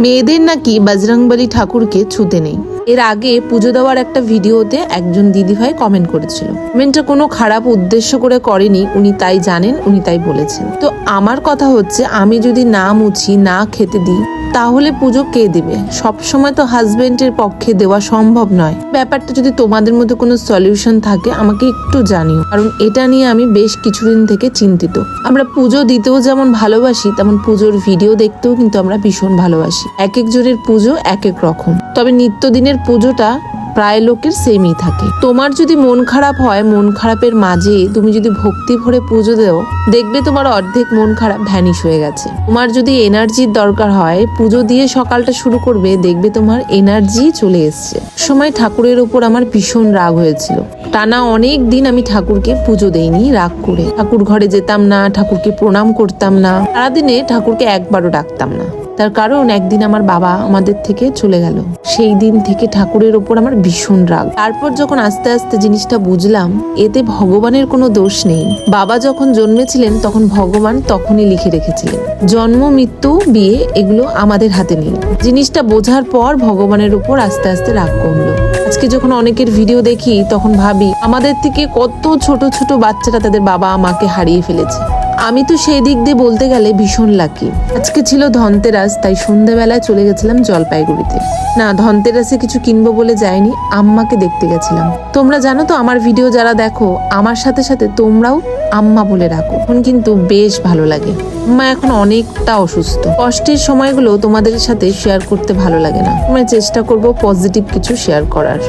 মেয়েদের নাকি বজরংবলী ঠাকুরকে ছুতে নেই। এর আগে পুজো দেওয়ার একটা ভিডিওতে একজন দিদিভাই কমেন্ট করেছিল। কমেন্টটা কোনো খারাপ উদ্দেশ্য করে করেনি, উনি তাই জানেন, উনি তাই বলেছেন। তো আমার কথা হচ্ছে, আমি যদি না মুছি, না খেতে দিই, তাহলে পুজো কে দিবে? সবসময় তো হাজবেন্ডের পক্ষে দেওয়া সম্ভব নয়। ব্যাপারটা যদি তোমাদের মধ্যে কোনো সলিউশন থাকে আমাকে একটু জানিও, কারণ এটা নিয়ে আমি বেশ কিছুদিন থেকে চিন্তিত। আমরা পুজো দিতেও যেমন ভালোবাসি, তেমন পুজোর ভিডিও দেখতেও কিন্তু আমরা ভীষণ ভালোবাসি। এক একজনের পুজো এক এক রকম, তবে নিত্যদিনের পুজোটা প্রায় লোকের সেমই থাকে। তোমার যদি মন খারাপ হয়, মন খারাপের মাঝে তুমি যদি ভক্তি ভরে পুজো দেও, দেখবে তোমার অর্ধেক মন খারাপ ভ্যানিশ হয়ে গেছে। তোমার যদি এনার্জির দরকার হয়, পুজো দিয়ে সকালটা শুরু করবে, দেখবে তোমার এনার্জি চলে এসছে। সময় ঠাকুরের উপর আমার ভীষণ রাগ হয়েছিল। টানা অনেক দিন আমি ঠাকুরকে পুজো দেইনি রাগ করে। ঠাকুর ঘরে যেতাম না, ঠাকুরকে প্রণাম করতাম না, সারাদিনে ঠাকুরকে একবারও ডাকতাম না। তার কারণ একদিন আমার বাবা আমাদের থেকে চলে গেল। সেই দিন থেকে ঠাকুরের ওপর আমার ভীষণ রাগ। তারপর যখন আস্তে আস্তে জিনিসটা বুঝলাম, এতে ভগবানের কোনো দোষ নেই। বাবা যখন জন্মেছিলেন তখন ভগবান তখনই লিখে রেখেছিলেন, জন্ম, মৃত্যু, বিয়ে এগুলো আমাদের হাতে নেই। জিনিসটা বোঝার পর ভগবানের উপর আস্তে আস্তে রাগ কমলো। আজকে যখন অনেকের ভিডিও দেখি তখন ভাবি, আমাদের থেকে কত ছোট ছোট বাচ্চারা তাদের বাবা মাকে হারিয়ে ফেলেছে। আমি তো সেই দিক দিয়ে বলতে গেলে ভীষণ লাকি। আজকে ছিল ধনতেরাস, তাই সন্ধ্যাবেলায় চলে গেছিলাম জলপাইগুড়িতে। না, ধনতেরাসে কিছু কিনবো বলে যাইনি, আম্মাকে দেখতে গেছিলাম। তোমরা জানো তো, আমার ভিডিও যারা দেখো, আমার সাথে সাথে তোমরাও আম্মা বলে রাখো, এখন কিন্তু বেশ ভালো লাগে। আম্মা এখন অনেকটা অসুস্থ। কষ্টের সময়গুলো তোমাদের সাথে শেয়ার করতে ভালো লাগে না, আমি চেষ্টা করবো পজিটিভ কিছু শেয়ার করার।